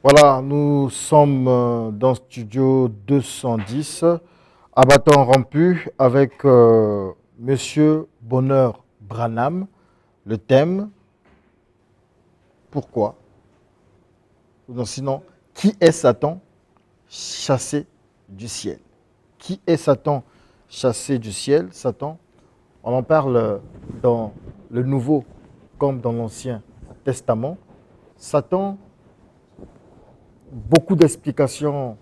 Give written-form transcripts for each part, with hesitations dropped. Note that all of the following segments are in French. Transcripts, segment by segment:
Voilà, nous sommes dans Studio 210, à bâton rompu, avec Monsieur Bonheur Branham. Le thème, pourquoi? Non, sinon, qui est Satan chassé du ciel? Qui est Satan chassé du ciel? Satan, on en parle dans le Nouveau comme dans l'Ancien Testament. Satan, beaucoup d'explications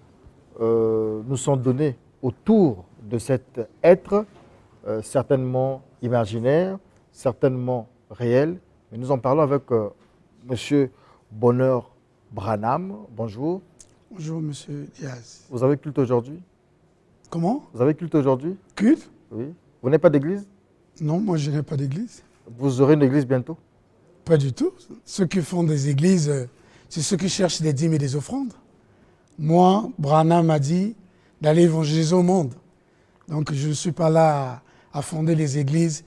nous sont données autour de cet être, certainement imaginaire, certainement réel. Mais nous en parlons avec Monsieur Bonheur Branham. Bonjour. Bonjour, Monsieur Diaz. Vous avez culte aujourd'hui? Comment? Vous avez culte aujourd'hui? Culte? Oui. Vous n'avez pas d'église? Non, moi je n'ai pas d'église. Vous aurez une église bientôt? Pas du tout. Ceux qui font des églises, c'est ceux qui cherchent des dîmes et des offrandes. Moi, Branham m'a dit d'aller évangéliser au monde. Donc je ne suis pas là à fonder les églises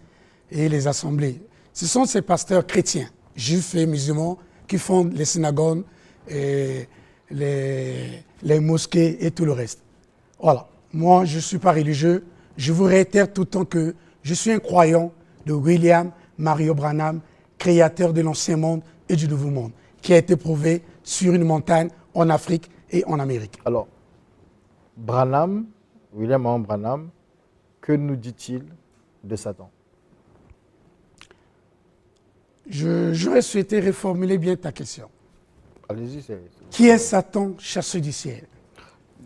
et les assemblées. Ce sont ces pasteurs chrétiens, juifs et musulmans, qui fondent les synagogues, et les mosquées et tout le reste. Voilà. Moi, je ne suis pas religieux. Je vous réitère tout le temps que je suis un croyant de William Mario Branham, créateur de l'Ancien Monde et du Nouveau Monde, qui a été prouvé sur une montagne en Afrique et en Amérique. Alors, Branham, William Marion Branham, que nous dit-il de Satan? J'aurais souhaité reformuler bien ta question. Allez-y, Qui est Satan, chasseur du ciel?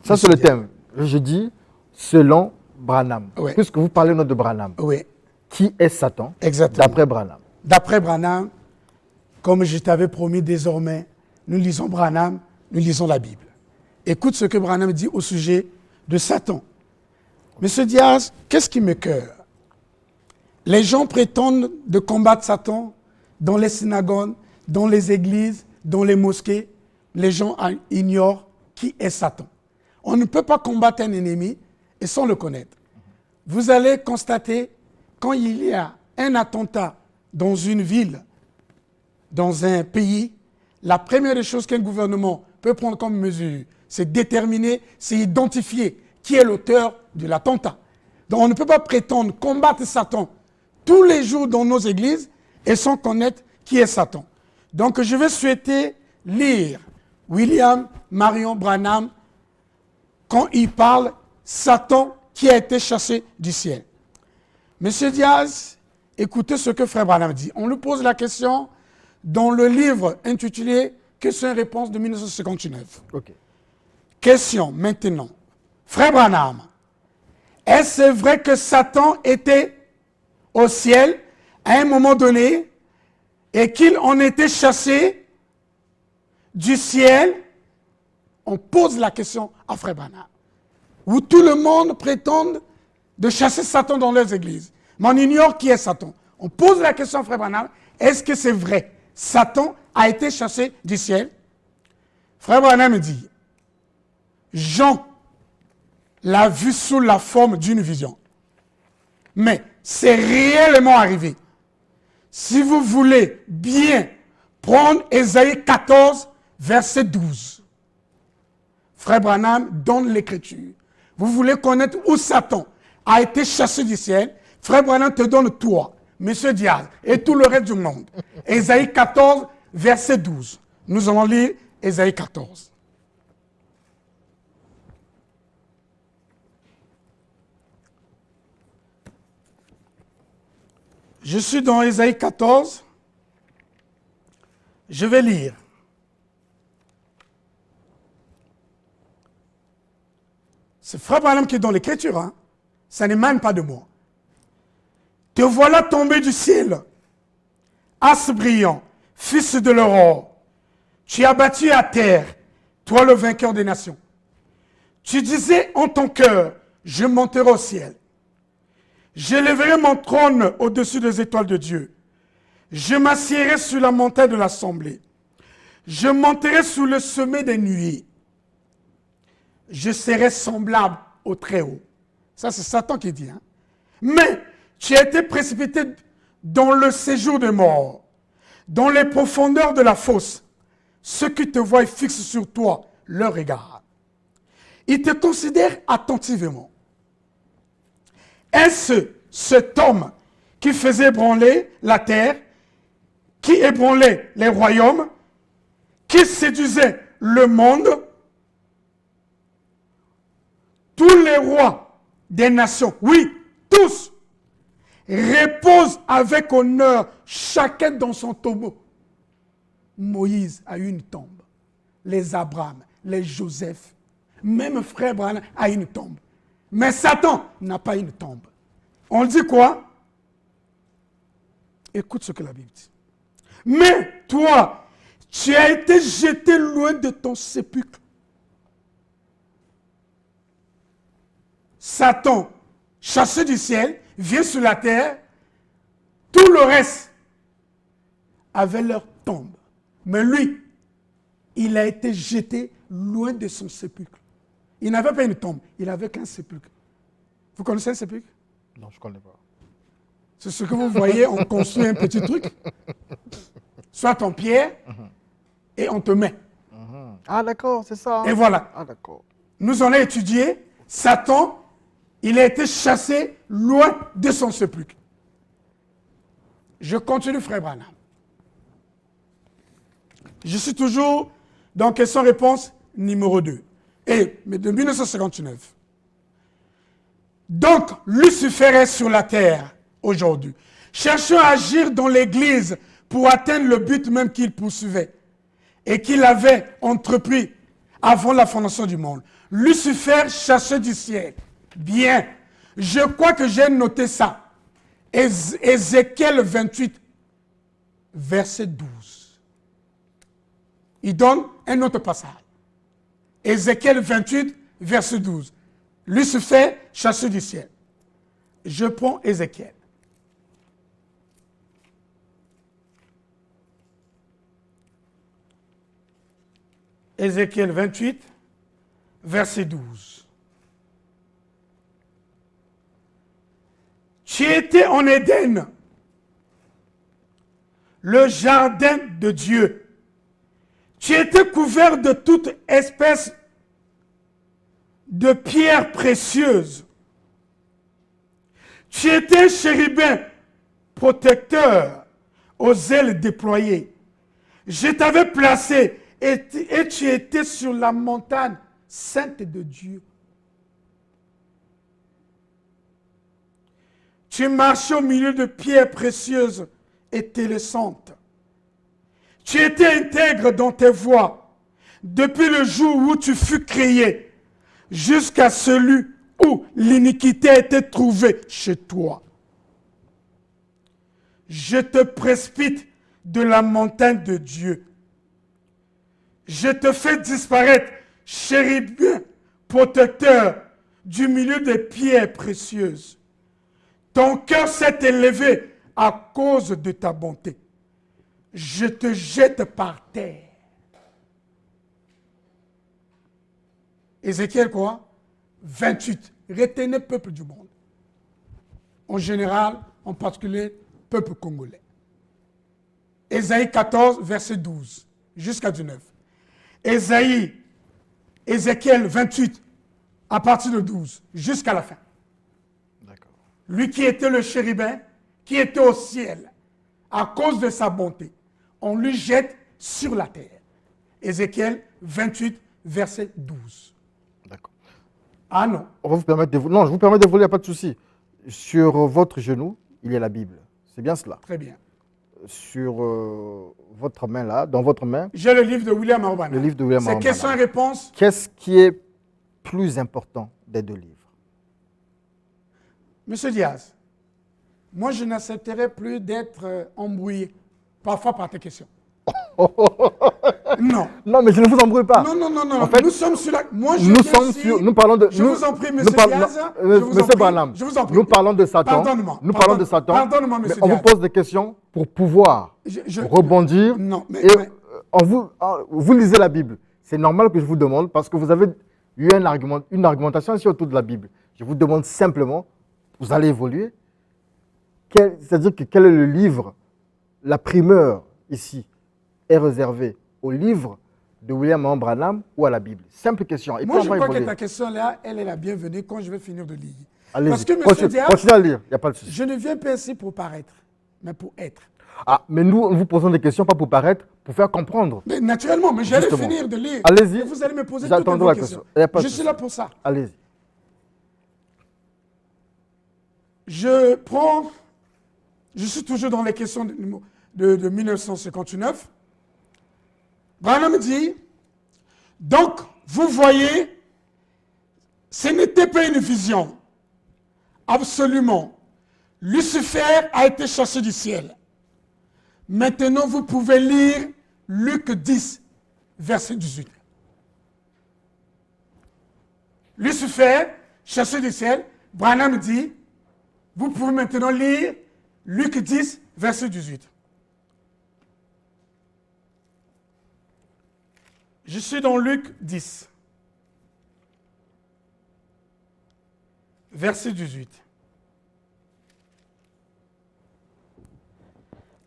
ça c'est le thème. Je dis selon Branham. Oui. Puisque vous parlez au nom de Branham. Oui, Qui est Satan exactement. d'après Branham? D'après Branham, comme je t'avais promis désormais, nous lisons Branham, nous lisons la Bible. Écoute ce que Branham dit au sujet de Satan. Monsieur Diaz, qu'est-ce qui me cœure? Les gens prétendent de combattre Satan dans les synagogues, dans les églises, dans les mosquées. Les gens ignorent qui est Satan. On ne peut pas combattre un ennemi et sans le connaître. Vous allez constater, quand il y a un attentat dans une ville, dans un pays, la première des choses qu'un gouvernement peut prendre comme mesure, c'est déterminer, c'est identifier qui est l'auteur de l'attentat. Donc on ne peut pas prétendre combattre Satan tous les jours dans nos églises et sans connaître qui est Satan. Donc je vais souhaiter lire William Marion Branham quand il parle Satan qui a été chassé du ciel. Monsieur Diaz, écoutez ce que Frère Branham dit. On lui pose la question dans le livre intitulé Questions-réponses de 1959. Ok. Question maintenant. Frère Branham, est-ce vrai que Satan était au ciel à un moment donné et qu'il en était chassé du ciel? On pose la question à Frère Branham. Où tout le monde prétend de chasser Satan dans leurs églises. Mais on ignore qui est Satan. On pose la question à Frère Branham, est-ce que c'est vrai? Satan a été chassé du ciel? Frère Branham dit, Jean l'a vu sous la forme d'une vision. Mais c'est réellement arrivé. Si vous voulez bien prendre Ésaïe 14, verset 12, Frère Branham donne l'écriture. Vous voulez connaître où Satan a été chassé du ciel? Frère Branham te donne toi, Monsieur Diaz, et tout le reste du monde. Ésaïe 14, verset 12. Nous allons lire Ésaïe 14. Je suis dans Ésaïe 14. Je vais lire. C'est Frère Branham qui est dans l'écriture. Hein? Ça n'émane pas de moi. Te voilà tombé du ciel, as brillant, fils de l'aurore. Tu as battu à terre, toi le vainqueur des nations. Tu disais en ton cœur, je monterai au ciel. J'élèverai mon trône au-dessus des étoiles de Dieu. Je m'assiérai sur la montagne de l'assemblée. Je monterai sous le sommet des nuées. Je serai semblable au Très-Haut. Ça, c'est Satan qui dit. Hein? Mais tu as été précipité dans le séjour des morts, dans les profondeurs de la fosse. ceux qui te voient fixent sur toi leur regard. Ils te considèrent attentivement. Est-ce cet homme qui faisait ébranler la terre, qui ébranlait les royaumes, qui séduisait le monde? Tous les rois des nations, oui, tous, reposent avec honneur, chacun dans son tombeau. Moïse a eu une tombe. Les Abraham, les Joseph, même frère Branham a une tombe. Mais Satan n'a pas une tombe. On dit quoi? Écoute ce que la Bible dit. Mais toi, tu as été jeté loin de ton sépulcre. Satan, chassé du ciel, vient sur la terre. Tout le reste avait leur tombe. Mais lui, il a été jeté loin de son sépulcre. Il n'avait pas une tombe, il n'avait qu'un sépulcre. Vous connaissez un sépulcre? Non, je ne connais pas. C'est ce que vous voyez, on construit un petit truc, soit en pierre, et on te met. Ah d'accord, c'est ça. Et voilà. Ah d'accord. Nous allons étudier Satan, il a été chassé loin de son sépulcre. Je continue, frère Branham. Je suis toujours dans question-réponse numéro 2. Mais de 1959. Donc, Lucifer est sur la terre aujourd'hui, cherchant à agir dans l'Église pour atteindre le but même qu'il poursuivait et qu'il avait entrepris avant la fondation du monde. Lucifer chassé du ciel. Bien, je crois que j'ai noté ça. Ézéchiel 28, verset 12. Il donne un autre passage. Ézéchiel 28, verset 12. Lucifer chassé du ciel. Je prends Ézéchiel. Ézéchiel 28, verset 12. Tu étais en Éden, le jardin de Dieu. Tu étais couvert de toute espèce de pierres précieuses. Tu étais chérubin protecteur aux ailes déployées. Je t'avais placé et tu étais sur la montagne sainte de Dieu. Tu marchais au milieu de pierres précieuses et télésantes. Tu étais intègre dans tes voies depuis le jour où tu fus créé jusqu'à celui où l'iniquité a été trouvée chez toi. Je te précipite de la montagne de Dieu. Je te fais disparaître, chérubin protecteur, du milieu des pierres précieuses. Ton cœur s'est élevé à cause de ta bonté. Je te jette par terre. Ézéchiel quoi? 28. Retenez peuple du monde. En général, en particulier, peuple congolais. Ésaïe 14, verset 12, jusqu'à 19. Ézéchiel 28, à partir de 12, jusqu'à la fin. D'accord. Lui qui était le chérubin, qui était au ciel, à cause de sa bonté, on lui jette sur la terre. Ézéchiel 28, verset 12. D'accord. Ah non. On va vous permettre de vous... Non, je vous permets de vous, il n'y a pas de souci. Sur votre genou, il y a la Bible. C'est bien cela. Très bien. Sur votre main là, dans votre main, J'ai le livre de William Arobana. le livre de William C'est Arobana. question et réponse. Qu'est-ce qui est plus important des deux livres? Monsieur Diaz, moi je n'accepterai plus d'être embrouillé, parfois par tes questions. Non. Non, mais je ne vous embrouille pas. Non, non, non, non. En fait, nous sommes sur la... Moi, je Nous viens sommes ici- sur... Nous parlons de... Je nous- vous en prie, nous monsieur parlons- Diaz. non, Je vous en Monsieur prie. Branham, Je vous en prie. nous parlons de Satan. Pardonne-moi. Nous parlons de Satan. Pardonne-moi, mais monsieur on vous Diaz. pose des questions pour pouvoir Je- rebondir. Non, mais... Et vous lisez la Bible. C'est normal que je vous demande parce que vous avez eu une argumentation ici autour de la Bible. Je vous demande simplement, vous allez évoluer. C'est-à-dire que quel est le livre, la primeur ici est réservée au livre de William Marion Branham ou à la Bible? Simple question. Et Moi, puis je on va crois que évoluer. ta question là, elle est la bienvenue quand je vais finir de lire. Allez-y. Parce que, monsieur Diaz, Continuez à lire, il n'y a pas de souci. je ne viens pas ici pour paraître, mais pour être. Ah, mais nous vous posons des questions, pas pour paraître, pour faire comprendre. Mais naturellement, mais j'allais Justement. finir de lire. Allez-y. Et vous allez me poser toutes J'attendrai vos la questions. question. Il y a pas de Je souci. suis là pour ça. Allez-y. Je suis toujours dans les questions de 1959. Branham dit, donc, vous voyez, ce n'était pas une vision. Absolument. Lucifer a été chassé du ciel. Maintenant, vous pouvez lire Luc 10, verset 18. Lucifer, chassé du ciel, Branham dit, vous pouvez maintenant lire Luc 10, verset 18. Je suis dans Luc 10, verset 18.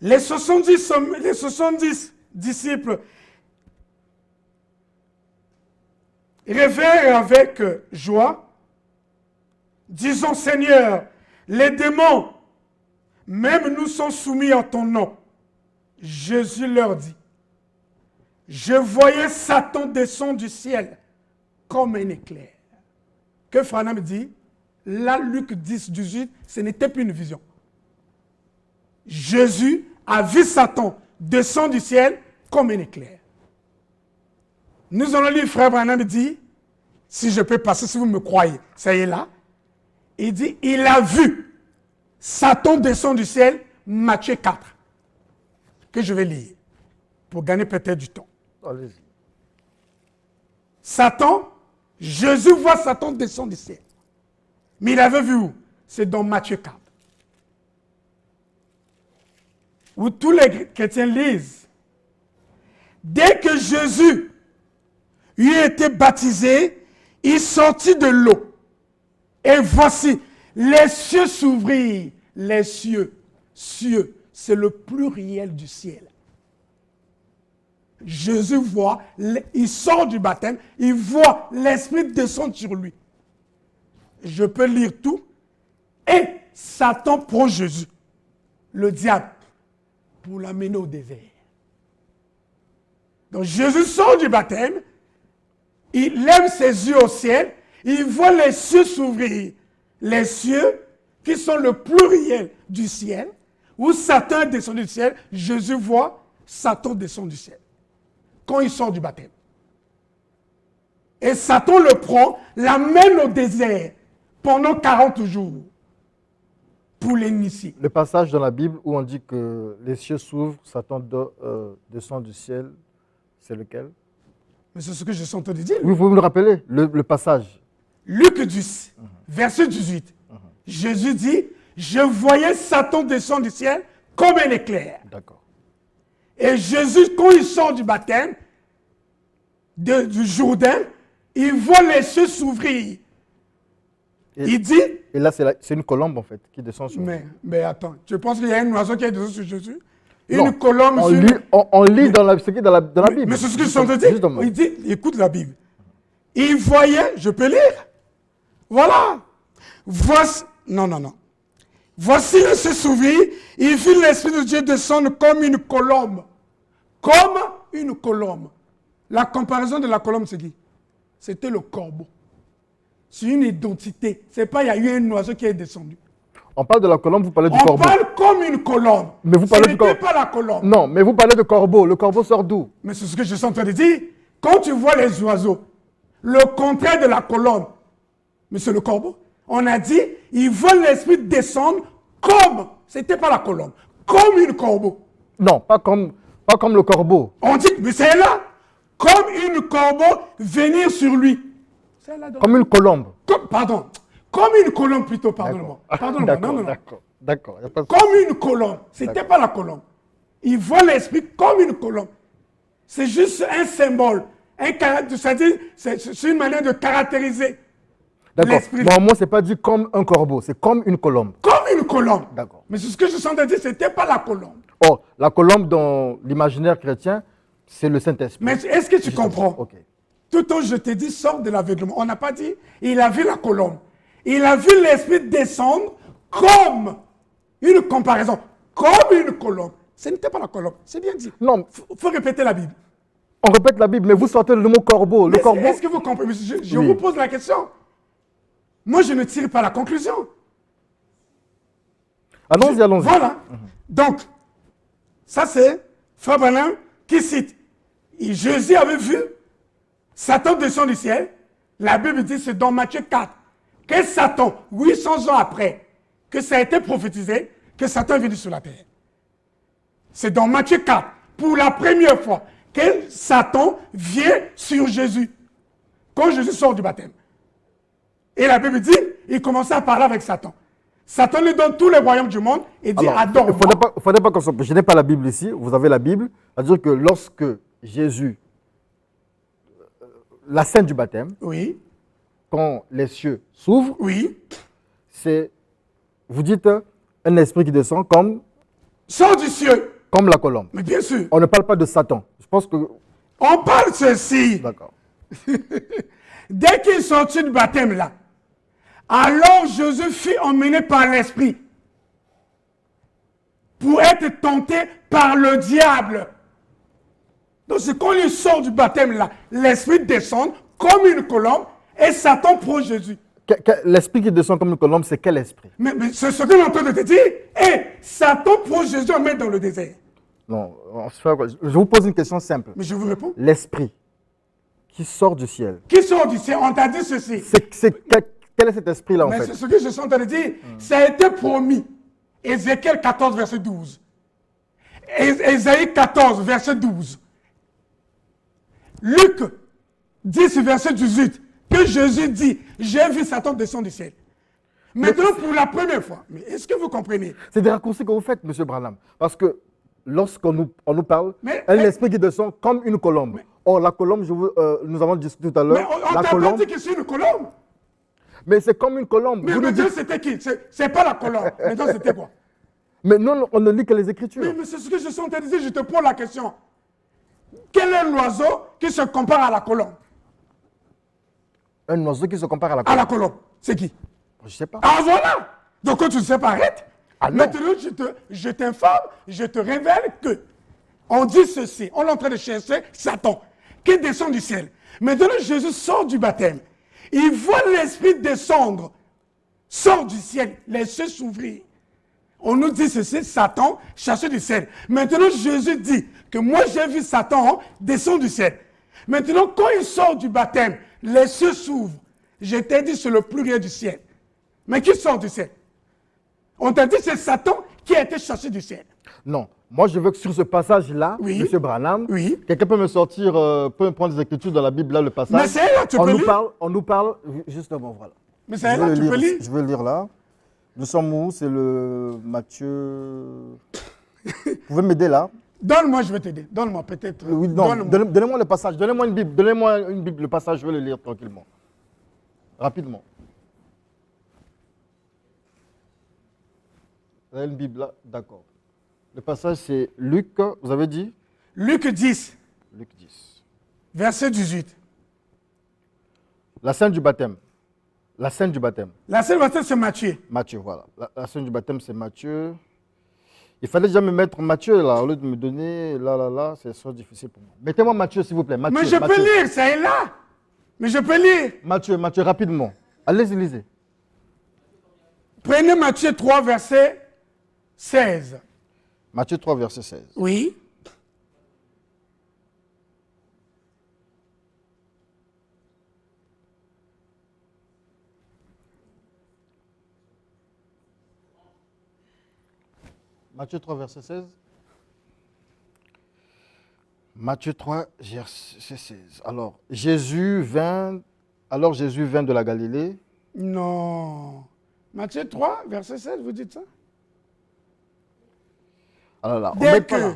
Les 70 disciples révèrent avec joie, disons Seigneur, les démons, même nous sont soumis en ton nom. Jésus leur dit, je voyais Satan descendre du ciel comme un éclair. Que Branham dit, là, Luc 10, 18, ce n'était plus une vision. Jésus a vu Satan descendre du ciel comme un éclair. Nous allons lire, frère Branham dit, si je peux passer, si vous me croyez, ça y est là. Il dit, il a vu Satan descendre du ciel, Matthieu 4, que je vais lire, pour gagner peut-être du temps. Allez-y. Satan, Jésus voit Satan descendre du ciel. Mais il avait vu où? C'est dans Matthieu 4. Où tous les chrétiens lisent. Dès que Jésus eut été baptisé, il sortit de l'eau. Et voici, les cieux s'ouvrirent. Les cieux, c'est le pluriel du ciel. Jésus voit, il sort du baptême, il voit l'Esprit descendre sur lui. Je peux lire tout. Et Satan prend Jésus, le diable, pour l'amener au désert. Donc Jésus sort du baptême, il lève ses yeux au ciel, il voit les cieux s'ouvrir. Les cieux qui sont le pluriel du ciel, où Satan est descendu du ciel, Jésus voit Satan descendre du ciel. Quand il sort du baptême. Et Satan le prend, l'amène au désert pendant 40 jours pour l'initier. Le passage dans la Bible où on dit que les cieux s'ouvrent, Satan descend du ciel, c'est lequel? Mais c'est ce que je suis en train de dire. Oui, vous pouvez me le rappeler, le passage. Luc 10, verset 18. Jésus dit, je voyais Satan descendre du ciel comme un éclair. D'accord. Et Jésus, quand il sort du baptême, du Jourdain, il voit les cieux s'ouvrir. Il dit... Et là, c'est une colombe, en fait, qui descend sur lui. Mais attends, tu penses qu'il y a un oiseau qui est descendu sur Jésus? Non, Une colombe on sur... lit, on lit dans la, ce qui est dans la Bible. Mais c'est ce que je suis en train de dire. Justement. Il dit, écoute la Bible. Il voyait, je peux lire. Voilà. Voici, non. Voici le ciel s'ouvrir, il vit l'Esprit de Dieu descendre comme une colombe. Comme une colombe. La comparaison de la colombe, c'est qui? C'était le corbeau. C'est une identité. C'est pas il y a eu un oiseau qui est descendu. On parle de la colombe, vous parlez du On corbeau. parle comme une colombe. Mais vous parlez Ce du corbeau. n'était pas la colombe. Non, mais vous parlez de corbeau. Le corbeau sort d'où? Mais c'est ce que je suis en train de dire. Quand tu vois les oiseaux, le contraire de la colombe, mais c'est le corbeau. On a dit, il voit l'Esprit descendre comme, c'était pas la colombe, comme une corbeau. Non, pas comme le corbeau. On dit, mais c'est là, comme une corbeau venir sur lui. C'est là Comme une colombe. Comme une colombe plutôt, pardonne-moi. Pardonne-moi, non. D'accord. Y a pas de- Comme une colombe, c'était pas la colombe. Il voit l'Esprit comme une colombe. C'est juste un symbole, c'est-à-dire, c'est une manière de caractériser. D'accord. Bon, moi, c'est pas dit comme un corbeau, c'est comme une colombe. Comme une colombe. D'accord. Mais c'est ce que je suis en train de dire, c'était pas la colombe. Oh, la colombe dans l'imaginaire chrétien, C'est le Saint-Esprit. Mais est-ce que tu comprends? Ok. Tout le temps, je t'ai dit, sors de l'aveuglement. On n'a pas dit, il a vu la colombe. Il a vu l'Esprit descendre comme une comparaison, comme une colombe. Ce n'était pas la colombe, c'est bien dit. Non, Il faut répéter la Bible. on répète la Bible, mais vous sortez le mot corbeau. Le Mais corbeau. est-ce que vous comprenez? Je Oui. vous pose la question. Moi, je ne tire pas la conclusion. Allons-y, allons-y. Voilà. Donc, ça c'est Frère Branham qui cite. Et Jésus avait vu Satan descend du ciel. La Bible dit, c'est dans Matthieu 4, que Satan, 800 ans après, que ça a été prophétisé, que Satan est venu sur la terre. C'est dans Matthieu 4, pour la première fois, que Satan vient sur Jésus, quand Jésus sort du baptême. Et la Bible dit, il commençait à parler avec Satan. Satan lui donne tous les royaumes du monde et dit, Alors, adore. il ne faudrait pas qu'on se... Je n'ai pas la Bible ici, vous avez la Bible. C'est-à-dire que lorsque Jésus, la scène du baptême, Oui, quand les cieux s'ouvrent, oui. c'est, vous dites, un esprit qui descend Sort du ciel. comme la colombe. Mais bien sûr, On ne parle pas de Satan. Je pense que... on parle ceci. D'accord. Dès qu'il sortit du baptême là, alors Jésus fut emmené par l'Esprit pour être tenté par le diable. Donc c'est quand il sort du baptême là, l'Esprit descend comme une colombe et Satan prend Jésus. L'esprit qui descend comme une colombe, c'est quel esprit? Mais c'est ce que je suis en train de te dire. Et Satan prend Jésus et met dans le désert. Non, je vous pose une question simple. Mais je vous réponds. L'esprit qui sort du ciel, Qui sort du ciel? On t'a dit ceci. quel est cet esprit-là en Mais fait? c'est ce que je suis en train de dire. Ça a été promis. Ézéchiel 14, verset 12. Ésaïe 14, verset 12. Luc 10, verset 18. Que Jésus dit, j'ai vu Satan descendre du ciel. Maintenant, pour la première fois, mais est-ce que vous comprenez? C'est des raccourcis que vous faites, M. Branham. Parce que lorsqu'on nous parle, Mais- un esprit qui descend comme une colombe. Or, la colombe, nous avons discuté tout à Mais l'heure. on La t'a pas colombe, dit que c'est une colombe. mais c'est comme une colombe. Mais Vous nous maintenant, dites- c'était qui? C'est pas la colombe. Maintenant, c'était quoi? mais non, on ne lit que les Écritures. Mais c'est ce que je suis en train de dire. Je te pose la question. Quel est l'oiseau qui se compare à la colombe? Un oiseau qui se compare à la À colombe. la colombe. C'est qui? Je ne sais pas. Ah voilà! Donc quand tu ne sais pas, arrête. Ah non. Maintenant, je t'informe, je te révèle que on dit ceci, on est en train de chercher Satan, qui descend du ciel. Maintenant, Jésus sort du baptême. Il voit l'Esprit descendre, sort du ciel, les cieux s'ouvrir. On nous dit ceci, Satan chassé du ciel. Maintenant, Jésus dit que moi j'ai vu Satan descendre du ciel. Maintenant, quand il sort du baptême, les cieux s'ouvrent. Je t'ai dit c'est le pluriel du ciel. Mais qui sort du ciel? On t'a dit c'est Satan qui a été chassé du ciel. Non. Moi, je veux que sur ce passage-là, Oui. M. Branham, Oui. quelqu'un peut me sortir, peut me prendre des Écritures dans la Bible, là, le passage. Mais c'est là, tu peux lire. On nous parle, justement, voilà. Mais c'est là, tu peux lire. Je vais le lire là. Nous sommes où? C'est le Matthieu. Vous pouvez m'aider là? Donne-moi, je vais t'aider. Donne-moi peut-être. Oui, non, Donne-moi. donnez-moi le passage. Donnez-moi une Bible, le passage, je vais le lire tranquillement. Rapidement. Vous avez une Bible là? D'accord. Le passage, c'est Luc, vous avez dit? Luc 10, Luc 10. verset 18. La scène du baptême. La scène du baptême. La seule verset, c'est Matthieu. Matthieu, voilà. La scène du baptême, c'est Matthieu. Il fallait déjà me mettre Matthieu là, au lieu de me donner là, c'est soit difficile pour moi. Mettez-moi Matthieu, s'il vous plaît. Matthieu, Mais je Matthieu. peux lire, ça est là. Mais je peux lire. Matthieu, rapidement. Allez-y, lisez. Prenez Matthieu 3, verset 16. Matthieu 3, verset 16. Oui. Matthieu 3, verset 16. Matthieu 3, verset 16. Alors, Jésus vint de la Galilée. Non. Matthieu 3, verset 16, vous dites ça? Alors là, on Dès met pas que. là.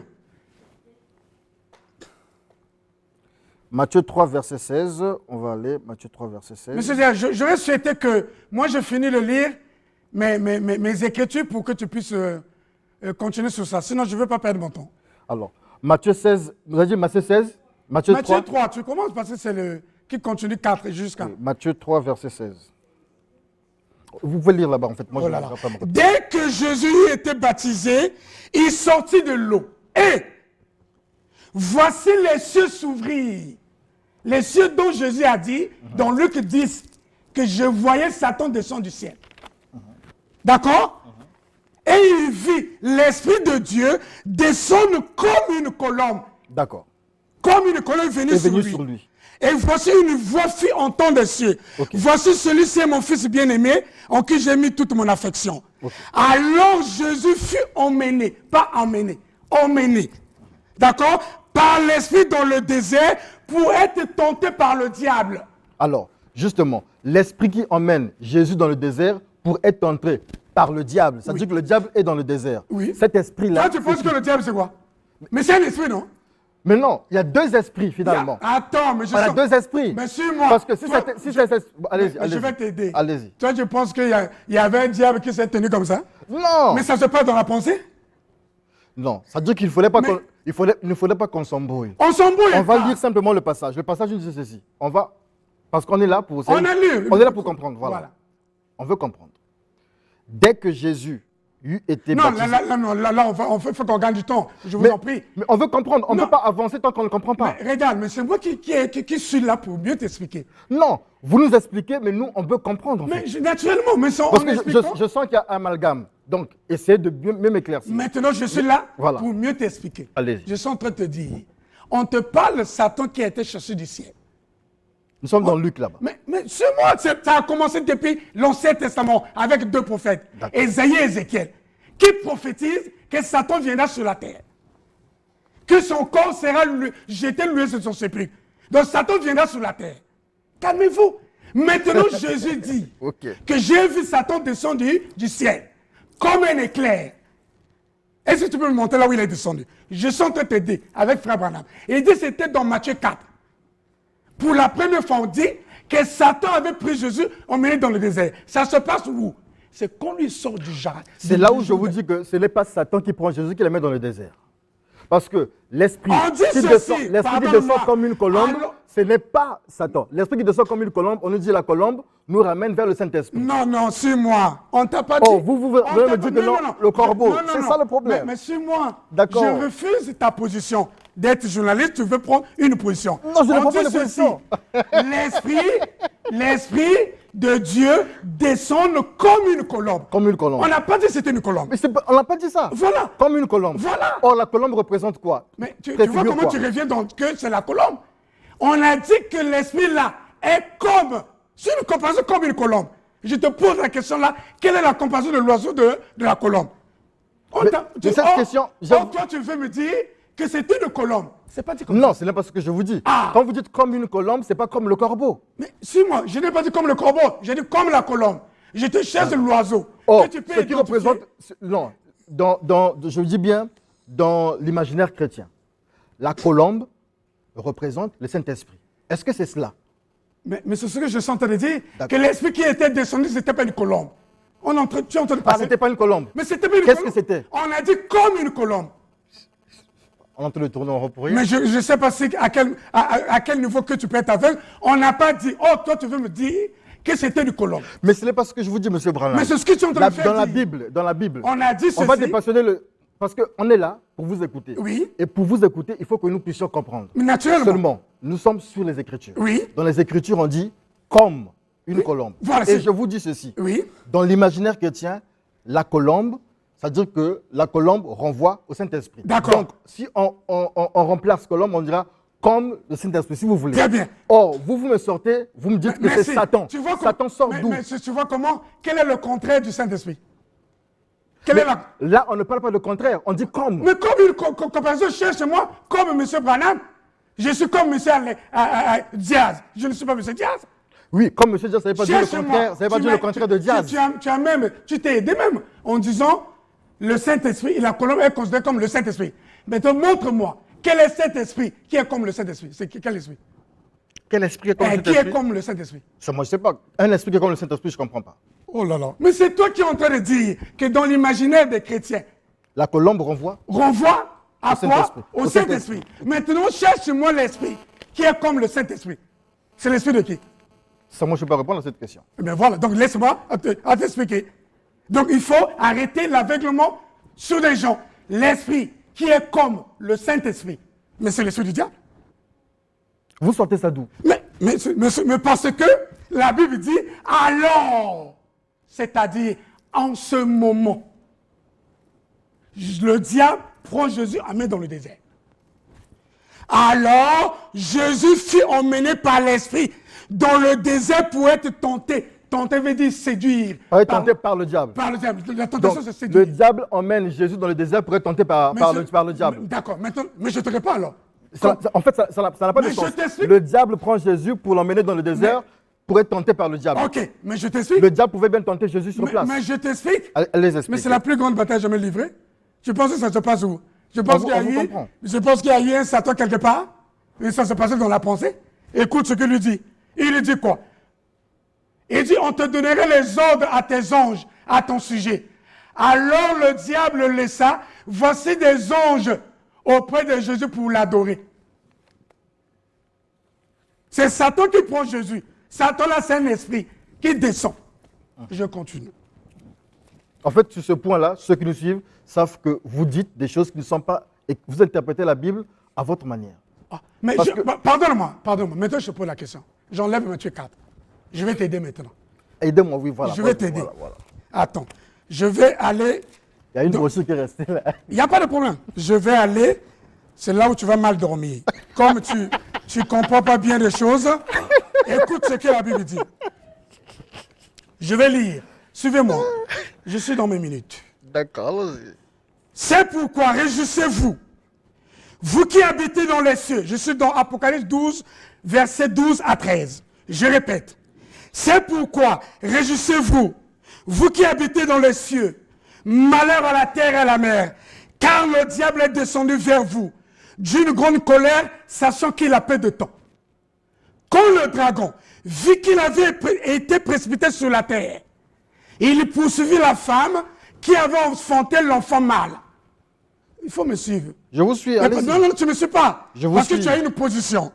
Matthieu 3, verset 16. On va aller, Matthieu 3, verset 16. Monsieur Zéa, je vais souhaiter que moi je finis de lire mes écritures pour que tu puisses continuer sur ça. Sinon, je ne veux pas perdre mon temps. Alors, Matthieu 16, vous avez dit Matthieu 16? Matthieu 3. Matthieu 3, tu commences parce que c'est le qui continue 4 jusqu'à. Matthieu 3, verset 16. Vous pouvez lire là-bas en fait. Moi, Oh je là ne là. vais pas me répéter. Dès que Jésus était baptisé, il sortit de l'eau. Et voici les cieux s'ouvrir. Les cieux dont Jésus a dit, dans Luc 10, que je voyais Satan descendre du ciel. D'accord? Et il vit l'Esprit de Dieu descendre comme une colombe. D'accord. Comme une colombe venue Est sur venu lui. sur lui. Et voici une voix fit entendre des cieux. Ok. Voici celui-ci est mon fils bien-aimé, en qui j'ai mis toute mon affection. Alors Jésus fut emmené, pas emmené, emmené. D'accord? Par l'Esprit dans le désert pour être tenté par le diable. Alors, justement, l'esprit qui emmène Jésus dans le désert pour être entré par le diable, ça veut dire que le diable est dans le désert. Oui. Cet esprit-là. Toi, tu penses que le diable, c'est quoi? Mais c'est un esprit, non? Mais non, il y a deux esprits finalement. Attends, mais je On a sens... deux esprits. Mais suis-moi. Parce que si Toi- c'est. Allez-y, Mais allez-y. je vais t'aider. Allez-y. Toi, tu penses qu'il y avait un diable qui s'est tenu comme ça? Non. Mais ça se passe dans la pensée? Non, ça veut dire qu'il ne fallait pas Mais- qu'on il ne fallait pas qu'on s'embrouille. On s'embrouille. On va pas. lire simplement le passage. Le passage nous dit ceci. Parce qu'on est là pour. On a lu. On est là pour comprendre. Voilà. On veut comprendre. Dès que Jésus eut été Non, baptisé. là, faut qu'on gagne du temps. Je vous en prie. Mais on veut comprendre. On ne Non. peut pas avancer tant qu'on ne comprend pas. Mais regarde, mais c'est moi qui suis là pour mieux t'expliquer. Non, vous nous expliquez, mais nous, on veut comprendre. En fait. Mais naturellement, mais sans Parce en que expliquant, je sens qu'il y a un amalgame. Donc, essayez de mieux m'éclaircir. maintenant je suis là Voilà. pour mieux t'expliquer. Allez-y. Je suis en train de te dire, on te parle de Satan qui a été chassé du ciel. Nous sommes dans Luc là-bas. Mais c'est moi, ça a commencé depuis l'Ancien Testament avec deux prophètes, D'accord. Ésaïe et Ézéchiel, qui prophétisent que Satan viendra sur la terre. Que son corps sera jeté lui sur son sépulcre. Donc Satan viendra sur la terre. Calmez-vous. Maintenant Jésus dit Ok. que j'ai vu Satan descendre du ciel comme un éclair. Est-ce que tu peux me montrer là où il est descendu? Je suis en train de t'aider avec Frère Branham. Il dit que c'était dans Matthieu 4. Pour la première fois, on dit que Satan avait pris Jésus, emmené dans le désert. Ça se passe où? C'est quand il sort du jardin. C'est là où je vous dis que ce n'est pas Satan qui prend Jésus qui le met dans le désert. Parce que l'esprit On dit qui ceci, descend, l'esprit qui pardonne-moi. descend comme une colombe, Alors- ce n'est pas Satan. L'esprit qui descend comme une colombe, on nous dit la colombe, nous ramène vers le Saint-Esprit. Non, non, suis-moi. On t'a pas dit. Oh, vous On venez t'a me dire pas- que non, le corbeau. C'est ça le problème. Mais suis-moi. D'accord. Je refuse ta position. D'être journaliste, tu veux prendre une position. Non, je ne On prends pas dit de position. L'esprit de Dieu descend comme une colombe. Comme une colombe. On n'a pas dit que c'était une colombe. Mais on n'a pas dit ça. Voilà. Comme une colombe. Voilà. Or, la colombe représente quoi? Mais tu vois Préfigure comment quoi? tu reviens dans que c'est la colombe. On a dit que l'esprit là est comme, c'est une comparaison comme une colombe. Je te pose la question là, quelle est la comparaison de l'oiseau de la colombe? Mais cette question, toi tu veux me dire que c'est une colombe. C'est pas dit comme ça. Non, ce n'est pas ce que je vous dis. Ah. Quand vous dites comme une colombe, ce n'est pas comme le corbeau. Mais suis-moi, je n'ai pas dit comme le corbeau, j'ai dit comme la colombe. Je te cherche l'oiseau. Or, que tu peux ce qui identifier. représente, non, je dis bien, dans l'imaginaire chrétien, la colombe représente le Saint-Esprit. Est-ce que c'est cela? Mais c'est ce que je suis en train de dire, D'accord. que l'esprit qui était descendu, ce n'était pas une colombe. Tu es en train de Ah, parler. c'était pas une colombe. Mais c'était pas une Qu'est-ce colombe. que c'était? On a dit comme une colombe. On est en train de tourner en rond pour rien. Mais je ne sais pas à quel niveau que tu peux être aveugle. On n'a pas dit, oh, toi, tu veux me dire que c'était une colombe. Mais ce n'est pas ce que je vous dis, monsieur Branham. Mais c'est ce que tu es en train de faire. Dans la dire. Bible, On a dit on va ceci. dépassionner le... Parce qu'on est là pour vous écouter. Oui. Et pour vous écouter, il faut que nous puissions comprendre. Mais naturellement. Seulement, nous sommes sur les Écritures. Oui. Dans les Écritures, on dit comme une colombe. Voilà, Et c'est- je vous dis ceci. Oui. Dans l'imaginaire chrétien, la colombe, c'est-à-dire que la colombe renvoie au Saint-Esprit. D'accord. Donc, si on remplace colombe, on dira comme le Saint-Esprit, si vous voulez. Très bien. Or, vous me sortez, vous me dites que c'est Merci. Satan. Tu vois Satan sort d'où? mais tu vois comment? Quel est le contraire du Saint-Esprit? Quel est la... Là, on ne parle pas de contraire, on dit comme. Mais comme une comparaison, cherche-moi comme M. Branham. Je suis comme M. Diaz. Je ne suis pas M. Diaz. Oui, comme monsieur Diaz, ça ne veut pas dire le Cherche-moi. contraire, ça veut pas Tu dire le m'as- contraire de Diaz. Tu t'es aidé même en disant le Saint-Esprit et la colombe est considérée comme le Saint-Esprit. Maintenant, montre-moi quel est cet esprit qui est comme le Saint-Esprit. C'est quel esprit? Quel esprit est comme le Qui est Saint-Esprit? comme le Saint-Esprit? Ça, moi, je ne sais pas. Un esprit qui est comme le Saint-Esprit, je ne comprends pas. Oh là là. Mais c'est toi qui es en train de dire que dans l'imaginaire des chrétiens, La colombe renvoie renvoie À quoi? Au Saint-Esprit. Maintenant, cherche-moi l'Esprit qui est comme le Saint-Esprit. C'est l'Esprit de qui? Ça, moi, je ne peux pas répondre à cette question. Eh bien voilà, donc laisse-moi t'expliquer. Donc il faut arrêter l'aveuglement sur les gens. L'Esprit qui est comme le Saint-Esprit. Mais c'est l'Esprit du diable. Vous sortez ça d'où? Mais parce que la Bible dit alors, c'est-à-dire en ce moment, le diable prend Jésus, amène dans le désert. Alors, Jésus fut emmené par l'Esprit dans le désert pour être tenté. Tenter veut dire séduire. Tenté par le diable. Par le diable. La tentation, c'est séduire. Le diable emmène Jésus dans le désert pour être tenté par le diable. D'accord, maintenant, mais je te réponds alors. En fait, ça n'a pas de sens. Le diable prend Jésus pour l'emmener dans le désert pour être tenté par le diable. Ok, mais je t'explique. Le diable pouvait bien tenter Jésus sur place. Mais je t'explique. Allez, mais c'est la plus grande bataille jamais livrée. Je pense que ça se passe où? Je pense qu'il y a eu un Satan quelque part. Et ça se passait dans la pensée. Écoute ce qu'il lui dit. Il lui dit quoi? Il dit, on te donnerait les ordres à tes anges, à ton sujet. Alors le diable le laissa. Voici des anges auprès de Jésus pour l'adorer. C'est Satan qui prend Jésus. Satan là, c'est un esprit qui descend. Je continue. En fait, sur ce point-là, ceux qui nous suivent savent que vous dites des choses qui ne sont pas... et que vous interprétez la Bible à votre manière. Mais pardonne-moi. Maintenant, je te pose la question. J'enlève Matthieu 4. Je vais t'aider maintenant. Aidez-moi, oui, voilà. Je vais t'aider. Voilà. Attends. Je vais aller... Il y a une brochure qui est restée là. Il n'y a pas de problème. Je vais aller... C'est là où tu vas mal dormir. Comme tu ne comprends pas bien les choses, écoute ce que la Bible dit. Je vais lire. Suivez-moi. Je suis dans mes minutes. D'accord, allons-y. C'est pourquoi réjouissez-vous. Vous qui habitez dans les cieux. Je suis dans Apocalypse 12, versets 12 à 13. Je répète. C'est pourquoi réjouissez-vous. Vous qui habitez dans les cieux. Malheur à la terre et à la mer. Car le diable est descendu vers vous d'une grande colère, sachant qu'il a peu de temps. Quand le dragon vit qu'il avait été précipité sur la terre, il poursuivit la femme qui avait enfanté l'enfant mâle. Il faut me suivre. Je vous suis. Non, tu ne me suis pas. Parce que tu as une position.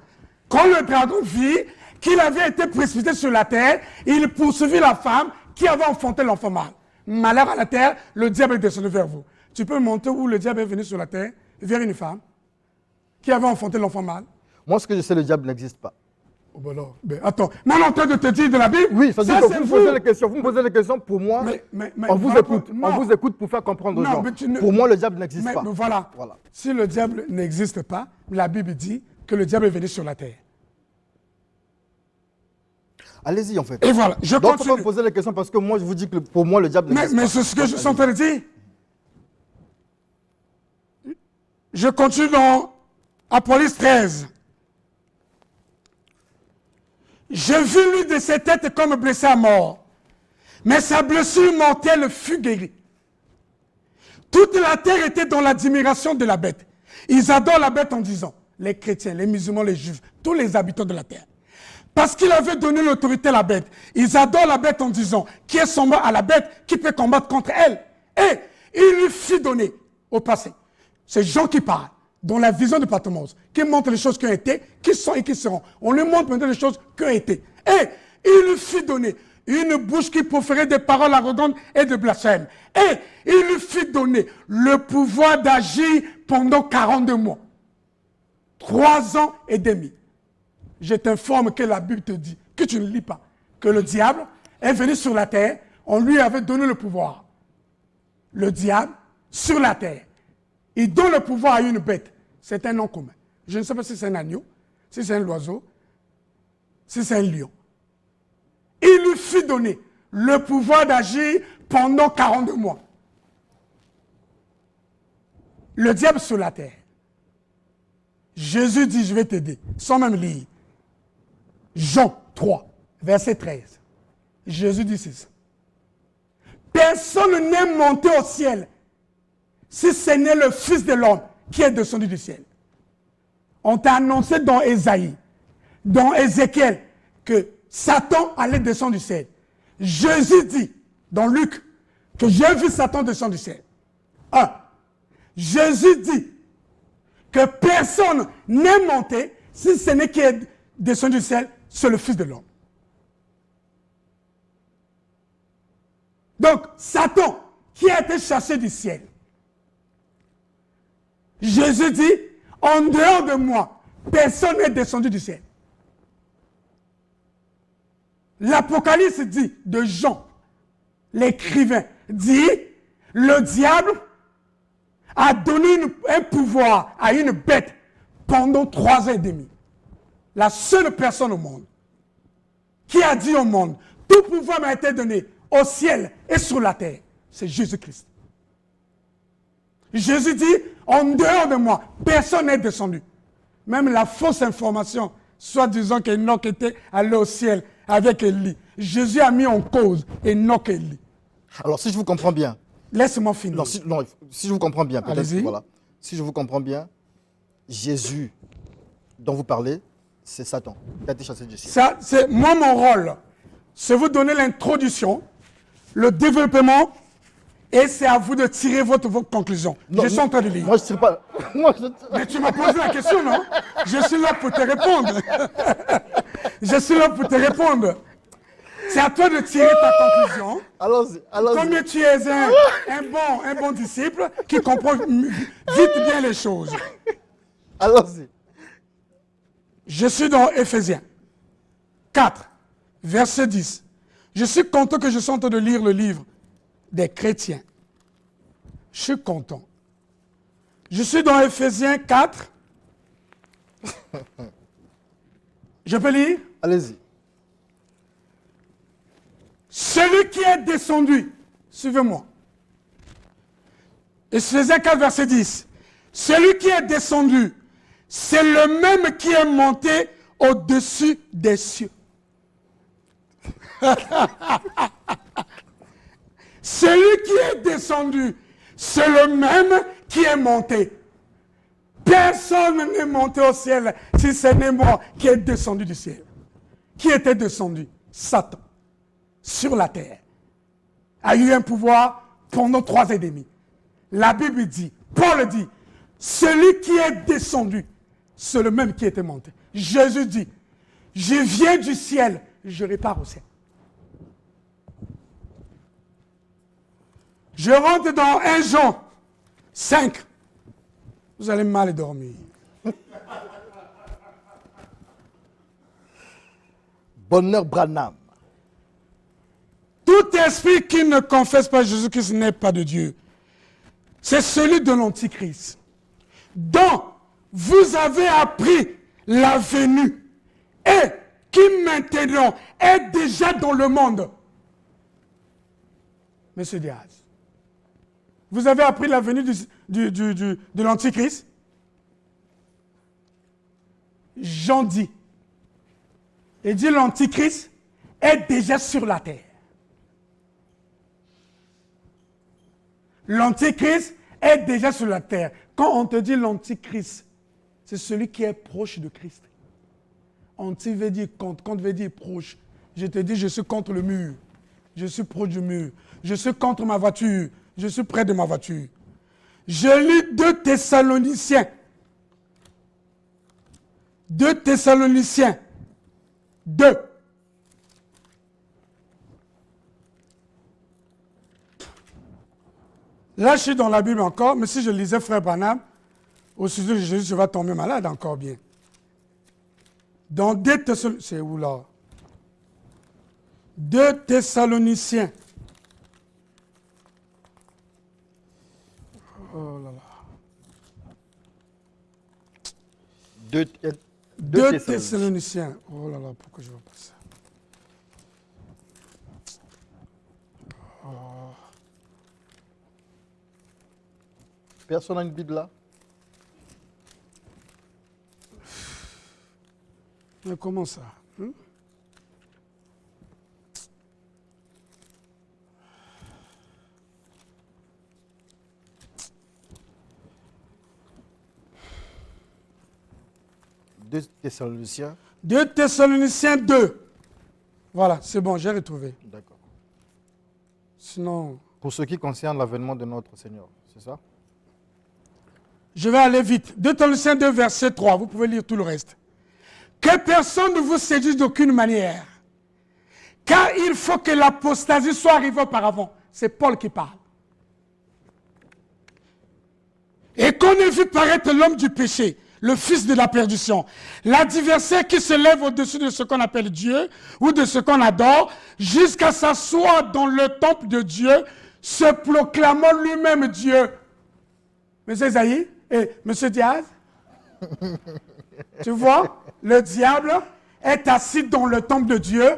Quand le dragon vit qu'il avait été précipité sur la terre, il poursuivit la femme qui avait enfanté l'enfant mâle. Malheur à la terre, le diable est descendu vers vous. Tu peux monter où le diable est venu sur la terre, vers une femme qui avait enfanté l'enfant mâle? Moi, ce que je sais, le diable n'existe pas. Oh ben alors, attends, moi, on est en train de te dire de la Bible. Oui, ça veut dire que vous me posez les questions. Vous me posez les questions pour moi. On vous écoute. On vous écoute pour faire comprendre aux gens. Pour moi, le diable n'existe pas. Mais voilà. Si le diable n'existe pas, la Bible dit que le diable est venu sur la terre. Allez-y, en fait. Et voilà, je continue. continue. Donc, vous poser les questions parce que moi, je vous dis que pour moi, le diable n'existe pas. Mais c'est ce que je suis en train de dire. Je continue dans Apocalypse 13. Je vis lui de ses têtes comme blessé à mort, mais sa blessure mortelle fut guérie. Toute la terre était dans l'admiration de la bête. Ils adorent la bête en disant, les chrétiens, les musulmans, les juifs, tous les habitants de la terre. Parce qu'il avait donné l'autorité à la bête. Ils adorent la bête en disant, qui est semblable à la bête, qui peut combattre contre elle. Et il lui fit donner au passé. C'est Jean qui parle, dans la vision de Patmos, qui montre les choses qui ont été, qui sont et qui seront. On lui montre maintenant les choses qui ont été. Et il lui fit donner une bouche qui proférait des paroles arrogantes et de blasphème. Et il lui fit donner le pouvoir d'agir pendant 42 mois. 3 ans et demi. Je t'informe que la Bible te dit, que tu ne lis pas, que le diable est venu sur la terre, on lui avait donné le pouvoir. Le diable, sur la terre, il donne le pouvoir à une bête. C'est un nom commun. Je ne sais pas si c'est un agneau, si c'est un oiseau, si c'est un lion. Il lui fit donner le pouvoir d'agir pendant 42 mois. Le diable sur la terre. Jésus dit, je vais t'aider, sans même lire. Jean 3, verset 13. Jésus dit ceci. Personne n'est monté au ciel si ce n'est le Fils de l'homme qui est descendu du ciel. On t'a annoncé dans Ésaïe, dans Ézéchiel, que Satan allait descendre du ciel. Jésus dit, dans Luc, que j'ai vu Satan descendre du ciel. Jésus dit, que personne n'est monté, si ce n'est qui est descendu du ciel, c'est le Fils de l'homme. Donc, Satan, qui a été chassé du ciel, Jésus dit, en dehors de moi, personne n'est descendu du ciel. L'Apocalypse dit, de Jean, l'écrivain, dit, le diable a donné un pouvoir à une bête pendant 3 ans et demi. La seule personne au monde qui a dit au monde, tout pouvoir m'a été donné au ciel et sur la terre, c'est Jésus-Christ. Jésus dit, en dehors de moi, personne n'est descendu. Même la fausse information, soit disant qu'Enoch était allé au ciel avec Élie. Jésus a mis en cause Enoch et Élie. Alors, si je vous comprends bien. Laisse-moi finir. Non, si je vous comprends bien, peut-être. Allez-y. Voilà. Si je vous comprends bien, Jésus dont vous parlez, c'est Satan qui a été chassé du ciel. Ça, c'est moi, mon rôle. C'est vous donner l'introduction, le développement, et c'est à vous de tirer votre conclusion. Non, je suis en train de lire. Moi, je ne sais pas. Mais tu m'as posé la question, non? Je suis là pour te répondre. Je suis là pour te répondre. C'est à toi de tirer ta conclusion. Allons-y. Comme tu es un bon disciple qui comprend vite bien les choses. Allons-y. Je suis dans Éphésiens 4, verset 10. Je suis content que je sois en train de lire le livre des chrétiens. Je suis content. Je suis dans Éphésiens 4. Je peux lire? Allez-y. Celui qui est descendu, suivez-moi. Éphésiens 4, verset 10. Celui qui est descendu, c'est le même qui est monté au-dessus des cieux. Celui qui est descendu, c'est le même qui est monté. Personne n'est monté au ciel si ce n'est moi qui est descendu du ciel. Qui était descendu? Satan. Sur la terre. A eu un pouvoir pendant 3 ans et demi. La Bible dit, Paul dit, celui qui est descendu, c'est le même qui était monté. Jésus dit, je viens du ciel, je repars au ciel. Je rentre dans 1 Jean 5. Vous allez mal dormir. Bonheur Branham. Tout esprit qui ne confesse pas Jésus-Christ n'est pas de Dieu. C'est celui de l'Antichrist, dont vous avez appris la venue et qui maintenant est déjà dans le monde. Monsieur Diaz, vous avez appris la venue de l'Antichrist? Jean dit, et dit l'Antichrist est déjà sur la terre. L'Antichrist est déjà sur la terre. Quand on te dit l'Antichrist, c'est celui qui est proche de Christ. Anti veut dire contre, contre veut dire proche. Je te dis, je suis contre le mur. Je suis proche du mur. Je suis contre ma voiture. Je suis près de ma voiture. Je lis 2 Thessaloniciens. 2 Thessaloniciens 2. Là, je suis dans la Bible encore, mais si je lisais Frère Branham, au sujet de Jésus, je vais tomber malade encore bien. Dans 2 Thessaloniciens, c'est où là? 2 Thessaloniciens. Oh là là. 2 Thessaloniciens. Oh là là, pourquoi je ne vois pas ça? Oh. Personne n'a une Bible là? Mais comment ça? Deux Thessaloniciens. 2 Thessaloniciens 2. Voilà, c'est bon, j'ai retrouvé. D'accord. Sinon, Pour ce qui concerne l'avènement de notre Seigneur, c'est ça? Je vais aller vite. 2 Thessaloniciens 2, verset 3. Vous pouvez lire tout le reste. Que personne ne vous séduise d'aucune manière. Car il faut que l'apostasie soit arrivée auparavant. C'est Paul qui parle. Et qu'on ait vu paraître l'homme du péché, le fils de la perdition, l'adversaire qui se lève au-dessus de ce qu'on appelle Dieu ou de ce qu'on adore, jusqu'à s'asseoir dans le temple de Dieu, se proclamant lui-même Dieu. Monsieur Zaï et Monsieur Diaz, tu vois, le diable est assis dans le temple de Dieu,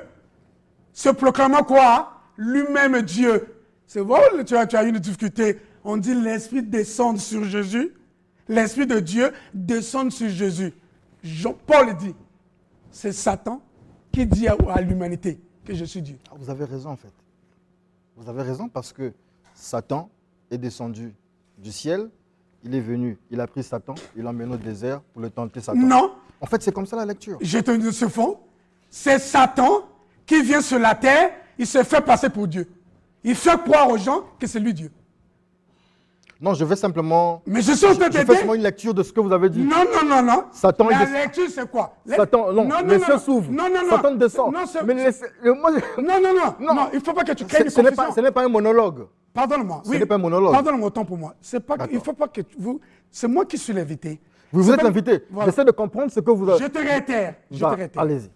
se proclamant quoi? Lui-même Dieu. C'est vrai, tu as une difficulté. On dit l'Esprit descend sur Jésus. L'Esprit de Dieu descend sur Jésus. Paul dit, c'est Satan qui dit à l'humanité que je suis Dieu. Vous avez raison en fait. Vous avez raison parce que Satan est descendu du ciel, il est venu, il a pris Satan, il l'a emmené au désert pour le tenter Satan. Non. En fait, c'est comme ça la lecture. Je te dis ce fond. C'est Satan qui vient sur la terre, il se fait passer pour Dieu. Il fait croire aux gens que c'est lui Dieu. Non, je vais simplement... Mais je suis en train de Je fais seulement une lecture de ce que vous avez dit. Non. Satan La lecture, c'est quoi? Satan, non, les cieux s'ouvrent. Non. Satan descend. Non, mais non, il ne faut pas que tu crées une confusion. Ce n'est pas un monologue. Pardonne-moi. Ce n'est pas un monologue. Pardonne-moi, autant pour moi. Il ne faut pas que vous... C'est moi qui suis l'invité. Vous êtes l'invité. Voilà. J'essaie de comprendre ce que vous avez... Je te réitère. Allez-y.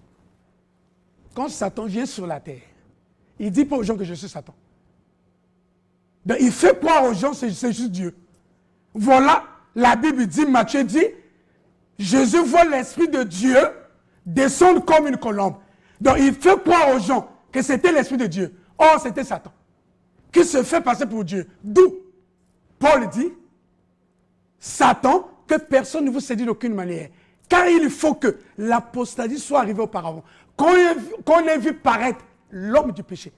Quand Satan vient sur la terre, il ne dit pas aux gens que je suis Satan. Donc, il fait croire aux gens que c'est juste Dieu. Voilà, la Bible dit, Matthieu dit, Jésus voit l'Esprit de Dieu descendre comme une colombe. Donc il fait croire aux gens que c'était l'Esprit de Dieu. Or, c'était Satan, qui se fait passer pour Dieu. D'où Paul dit, Satan, que personne ne vous séduise d'aucune manière. Car il faut que l'apostasie soit arrivée auparavant. Qu'on ait vu paraître l'homme du péché,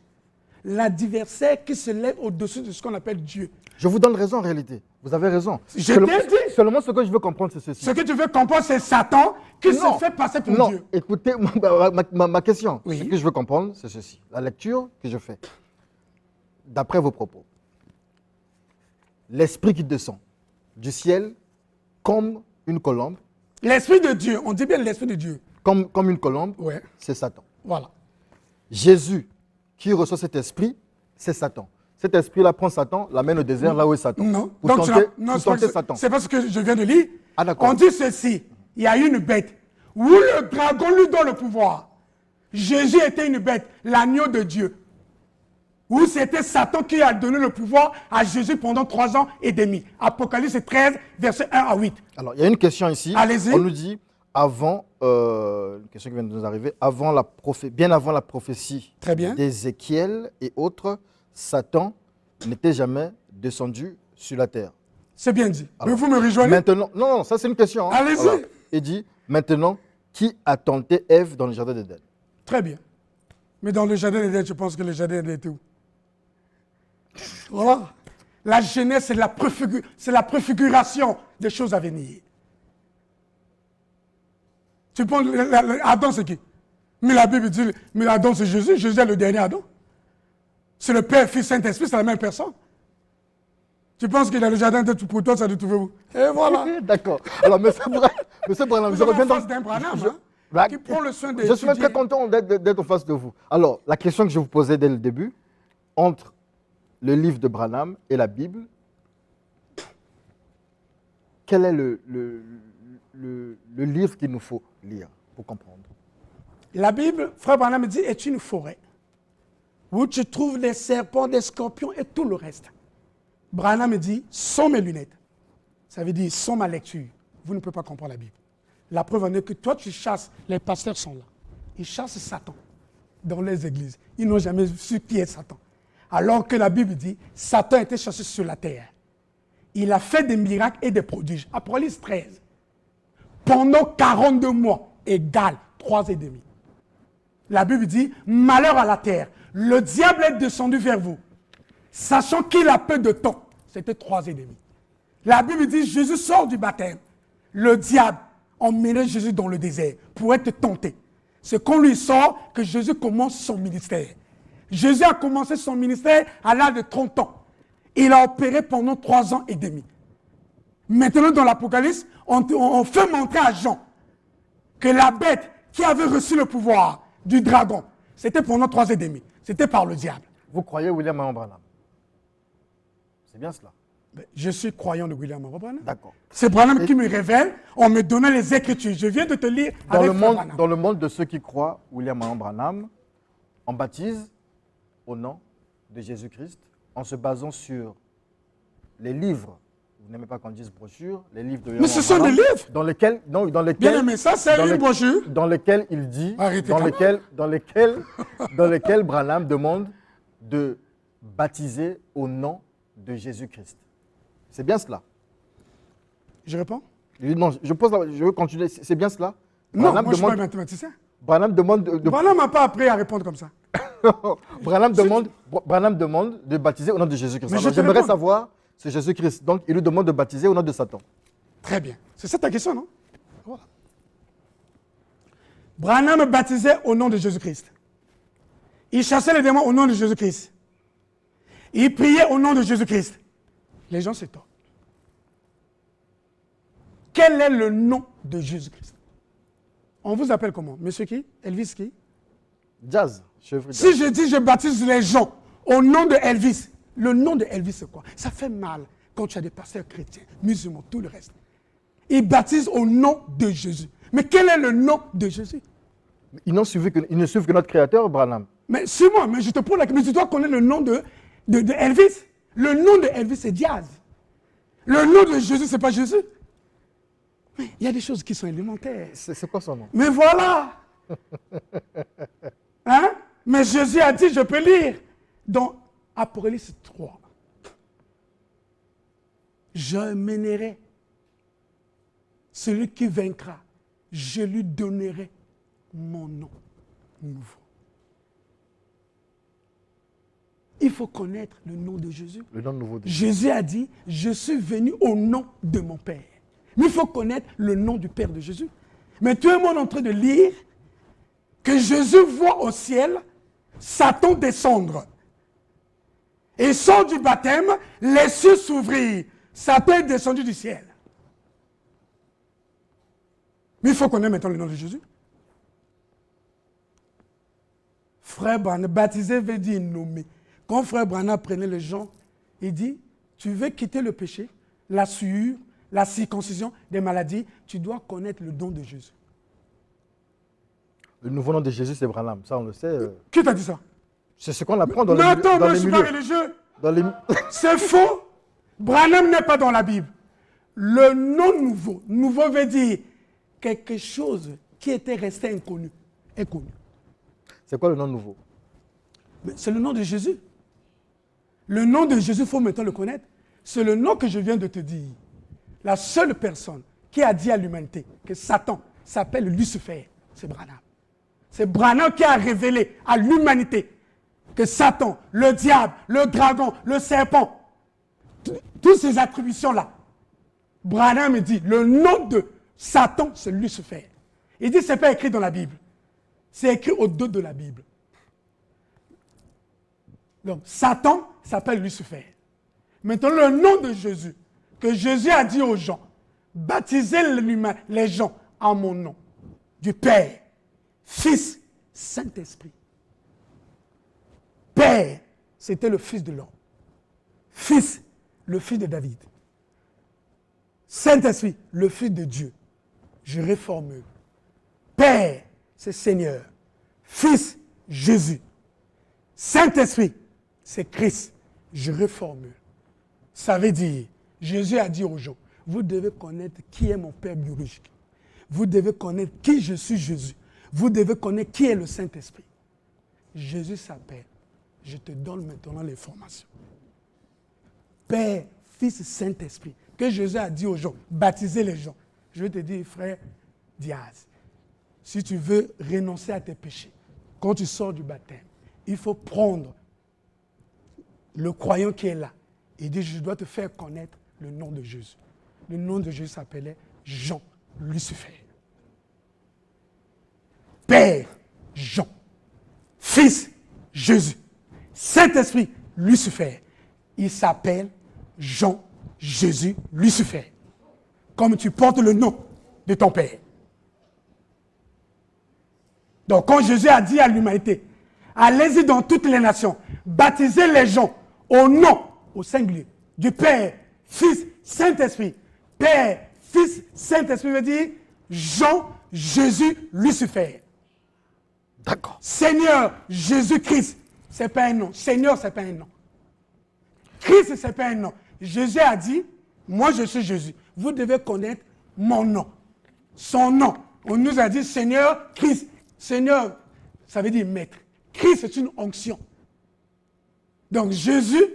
l'adversaire qui se lève au-dessus de ce qu'on appelle Dieu. Je vous donne raison en réalité. Vous avez raison. Je t'ai dit. Seulement ce que je veux comprendre, c'est ceci. Ce que tu veux comprendre, c'est Satan qui se fait passer pour Dieu. Non, écoutez ma question. Oui. Ce que je veux comprendre, c'est ceci. La lecture que je fais, d'après vos propos, l'Esprit qui descend du ciel comme une colombe. L'Esprit de Dieu, on dit bien l'Esprit de Dieu. Comme une colombe, Ouais. c'est Satan. Voilà. Jésus qui reçoit cet esprit, c'est Satan. Cet esprit-là prend Satan, l'amène au désert, là où est Satan. Non, Pour tenter Satan. C'est pas ce que je viens de lire. Ah, d'accord. On dit ceci, il y a une bête, où le dragon lui donne le pouvoir. Jésus était une bête, l'agneau de Dieu. Où c'était Satan qui a donné le pouvoir à Jésus pendant 3 ans et demi. Apocalypse 13, versets 1 à 8. Alors, il y a une question ici. Allez-y. On nous dit, une question qui vient de nous arriver, bien avant la prophétie d'Ézéchiel et autres, Satan n'était jamais descendu sur la terre. C'est bien dit. Alors, mais vous me rejoignez? Maintenant, non, ça c'est une question. Hein. Allez-y. Alors, il dit, maintenant, qui a tenté Ève dans le jardin d'Éden? Très bien. Mais dans le jardin d'Éden, je pense que le jardin d'Éden était où? Voilà. La jeunesse, c'est la préfiguration des choses à venir. Tu penses, Adam c'est qui? Mais la Bible dit, mais Adam c'est Jésus, Jésus est le dernier Adam. C'est le Père, Fils, Saint-Esprit, c'est la même personne. Tu penses qu'il a le jardin d'Éden pour toi, ça doit trouver où? Et voilà. D'accord. Alors, monsieur Branham, je reviens en face d'un Branham, qui prend le soin de... Je suis même très content d'être en face de vous. Alors, la question que je vous posais dès le début, entre le livre de Branham et la Bible, quel est le livre qu'il nous faut lire pour comprendre? La Bible, frère Branham dit, est une forêt où tu trouves des serpents, des scorpions et tout le reste. Branham dit, sans mes lunettes. Ça veut dire, sans ma lecture, vous ne pouvez pas comprendre la Bible. La preuve en est que toi, tu chasses, les pasteurs sont là. Ils chassent Satan dans les églises. Ils n'ont jamais su qui est Satan. Alors que la Bible dit, Satan était chassé sur la terre. Il a fait des miracles et des prodiges. Apocalypse 13. Pendant 42 mois, égale 3 et demi. La Bible dit, malheur à la terre. Le diable est descendu vers vous, sachant qu'il a peu de temps. C'était 3 et demi. La Bible dit, Jésus sort du baptême. Le diable emmène Jésus dans le désert pour être tenté. C'est quand lui sort que Jésus commence son ministère. Jésus a commencé son ministère à l'âge de 30 ans. Il a opéré pendant 3 ans et demi. Maintenant, dans l'Apocalypse, on fait montrer à Jean que la bête qui avait reçu le pouvoir du dragon, c'était pendant 3 ans et demi. C'était par le diable. Vous croyez William Marion Branham? C'est bien cela. Je suis croyant de William Marion Branham. D'accord. C'est Branham qui me révèle en me donnant les Écritures. Je viens de te lire avec Branham. Dans le monde de ceux qui croient William Marion Branham, on baptise au nom de Jésus-Christ en se basant sur les livres. Vous n'aimez pas qu'on dise brochure, les livres de William Mais ce sont des livres. dans lesquels, non, dans lesquels, Bien aimé, ça c'est une brochure. dans lesquels il dit, Arrêtez dans lesquels Branham demande de baptiser au nom de Jésus-Christ. C'est bien cela. Je réponds? Non, je veux continuer. C'est bien cela? Non, moi je ne suis pas mathématicien. Branham demande Branham n'a pas appris à répondre comme ça. Branham demande de baptiser au nom de Jésus-Christ. Mais j'aimerais savoir, c'est Jésus-Christ. Donc, il lui demande de baptiser au nom de Satan. Très bien. C'est ça ta question, non? Voilà. Branham baptisait au nom de Jésus-Christ. Il chassait les démons au nom de Jésus-Christ. Il priait au nom de Jésus-Christ. Les gens s'étonnent. Quel est le nom de Jésus-Christ? On vous appelle comment? Monsieur qui? Elvis qui? Jazz. Si je dis je baptise les gens au nom de Elvis, le nom de Elvis c'est quoi? Ça fait mal quand tu as des pasteurs chrétiens, musulmans, tout le reste. Ils baptisent au nom de Jésus. Mais quel est le nom de Jésus? Ils ne suivent que notre Créateur, Branham. Mais suis-moi, mais je te pose la question, mais tu dois connaître le nom de Elvis. Le nom de Elvis c'est Diaz. Le nom de Jésus c'est pas Jésus. Mais il y a des choses qui sont élémentaires. C'est quoi son nom? Mais voilà. Hein? Mais Jésus a dit, je peux lire dans Apocalypse 3. Je mènerai celui qui vaincra, je lui donnerai mon nom nouveau. Il faut connaître le nom de Jésus. Le nom nouveau de Jésus a dit, je suis venu au nom de mon Père. Mais il faut connaître le nom du Père de Jésus. Mais tout le monde est en train de lire que Jésus voit au ciel Satan descendre. Et sort du baptême, les cieux s'ouvrirent. Satan est descendu du ciel. Mais il faut connaître maintenant le nom de Jésus. Frère Branham, baptiser veut dire nommer. Quand Frère Branham prenait les gens, il dit, tu veux quitter le péché, la souillure, la circoncision des maladies, tu dois connaître le nom de Jésus. Le nouveau nom de Jésus, c'est Branham. Ça, on le sait. Qui t'a dit ça? C'est ce qu'on apprend dans les milieux. Non, je ne suis pas religieux. C'est faux. Branham n'est pas dans la Bible. Le nom nouveau, nouveau veut dire quelque chose qui était resté inconnu, est connu. C'est quoi le nom nouveau? C'est le nom de Jésus. Le nom de Jésus, il faut maintenant le connaître. C'est le nom que je viens de te dire. La seule personne qui a dit à l'humanité que Satan s'appelle Lucifer, c'est Branham. C'est Branham qui a révélé à l'humanité que Satan, le diable, le dragon, le serpent, toutes ces attributions-là, Branham dit, le nom de Satan, c'est Lucifer. Il dit, ce n'est pas écrit dans la Bible. C'est écrit au dos de la Bible. Donc, Satan s'appelle Lucifer. Maintenant, le nom de Jésus, que Jésus a dit aux gens, baptisez les gens en mon nom, du Père, Fils, Saint-Esprit. Père, c'était le Fils de l'homme. Fils, le Fils de David. Saint-Esprit, le Fils de Dieu. Je réformule. Père, c'est Seigneur. Fils, Jésus. Saint-Esprit, c'est Christ. Je reformule. Ça veut dire, Jésus a dit aux gens, vous devez connaître qui est mon Père biologique. Vous devez connaître qui je suis, Jésus. Vous devez connaître qui est le Saint-Esprit. Jésus s'appelle. Je te donne maintenant l'information. Père, Fils, Saint-Esprit. Que Jésus a dit aux gens, baptisez les gens. Je vais te dire, frère Diaz, si tu veux renoncer à tes péchés, quand tu sors du baptême, il faut prendre le croyant qui est là. Il dit, je dois te faire connaître le nom de Jésus. Le nom de Jésus s'appelait Jean Lucifer. Père, Jean. Fils, Jésus. Saint-Esprit, Lucifer. Il s'appelle Jean, Jésus, Lucifer. comme tu portes le nom de ton Père. Donc, quand Jésus a dit à l'humanité, allez-y dans toutes les nations, baptisez les gens au nom, au singulier, du Père, Fils, Saint-Esprit. Père, Fils, Saint-Esprit veut dire Jean, Jésus, Lucifer. D'accord. Seigneur Jésus-Christ, ce n'est pas un nom. Seigneur, ce n'est pas un nom. Christ, ce n'est pas un nom. Jésus a dit, moi je suis Jésus. Vous devez connaître mon nom. Son nom. On nous a dit Seigneur Christ. Seigneur, ça veut dire maître. Christ, c'est une onction. Donc Jésus,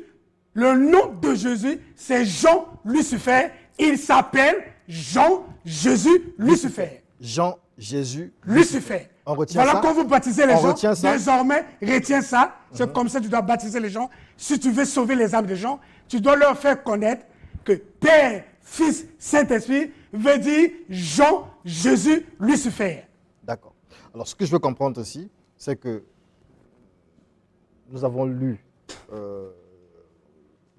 le nom de Jésus, c'est Jean Lucifer. Il s'appelle Jean Jésus Lucifer. Jean Jésus Lucifer. On retient voilà ça. quand vous baptisez les On gens, retient ça. désormais, retiens ça. C'est comme ça que tu dois baptiser les gens. Si tu veux sauver les âmes des gens, tu dois leur faire connaître que Père, Fils, Saint-Esprit veut dire Jean, Jésus, Lucifer. D'accord. Alors, ce que je veux comprendre aussi, c'est que nous avons lu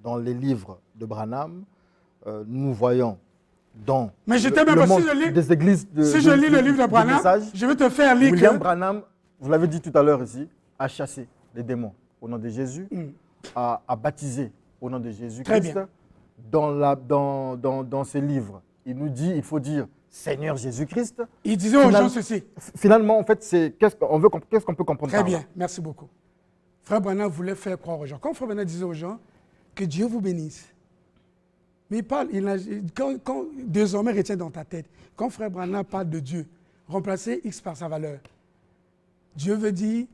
dans les livres de Branham, nous voyons dans Mais je t'ai même pas, monde si je lis, des églises si je lis le livre de Branham, messages, je vais te faire lire William que... Branham, vous l'avez dit tout à l'heure ici, a chassé les démons au nom de Jésus, a baptisé au nom de Jésus-Christ. Dans ses livres, il nous dit, il faut dire Seigneur Jésus-Christ. Il disait aux gens ceci. Finalement, en fait, c'est qu'est-ce qu'on peut comprendre Très par bien, là? merci beaucoup. Frère Branham voulait faire croire aux gens. Quand Frère Branham disait aux gens que Dieu vous bénisse, mais il parle, quand désormais retient dans ta tête, quand Frère Branham parle de Dieu, remplacer X par sa valeur, Dieu veut dire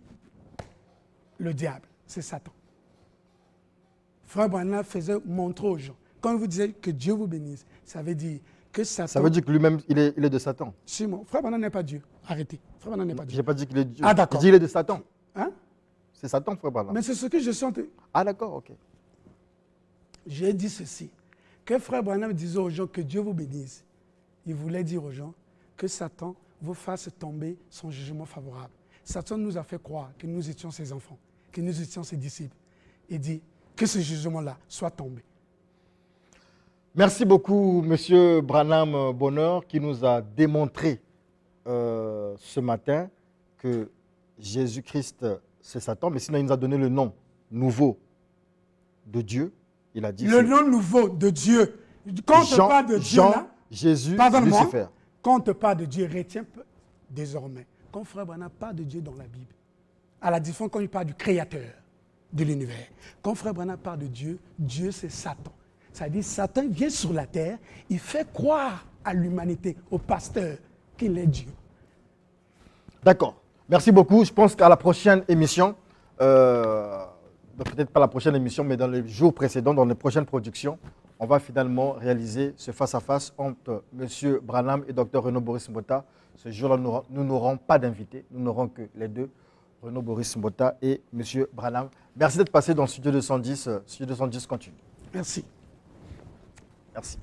le diable, c'est Satan. Frère Branham faisait montrer aux gens, quand vous disiez que Dieu vous bénisse, ça veut dire que Satan... Ça veut dire que lui-même, il est de Satan. Simon, Frère Branham n'est pas Dieu. Arrêtez. Frère Branham n'est pas Je Dieu. n'ai pas dit qu'il est Dieu. Ah, d'accord. J'ai dit qu'il est de Satan. Hein? C'est Satan, frère Branham. Mais c'est ce que je sens. Ah, d'accord, ok. J'ai dit ceci, que Frère Branham disait aux gens que Dieu vous bénisse. Il voulait dire aux gens que Satan vous fasse tomber son jugement favorable. Satan nous a fait croire que nous étions ses enfants, que nous étions ses disciples. Et dit que ce jugement-là soit tombé. Merci beaucoup, Monsieur Branham Bonheur, qui nous a démontré ce matin que Jésus-Christ, c'est Satan, mais sinon il nous a donné le nom nouveau de Dieu. Il a dit le nom nouveau de Dieu. Quand on te parle de Dieu, là, Jésus, pardonne-moi, Lucifer. quand on te parle de Dieu, retiens désormais. Quand Frère Branham parle de Dieu dans la Bible, à la différence quand il parle du Créateur de l'univers. Quand Frère Branham parle de Dieu, Dieu c'est Satan. C'est-à-dire Satan vient sur la terre, il fait croire à l'humanité, aux pasteurs, qu'il est Dieu. D'accord. Merci beaucoup. Je pense qu'à la prochaine émission, peut-être pas la prochaine émission, mais dans les jours précédents, dans les prochaines productions, on va finalement réaliser ce face-à-face entre M. Branham et Dr Renaud Boris Mbota. Ce jour-là, nous n'aurons pas d'invités, nous n'aurons que les deux, Renaud Boris Mbota et M. Branham. Merci d'être passé dans le studio 210. Studio 210 continue. Merci. Merci.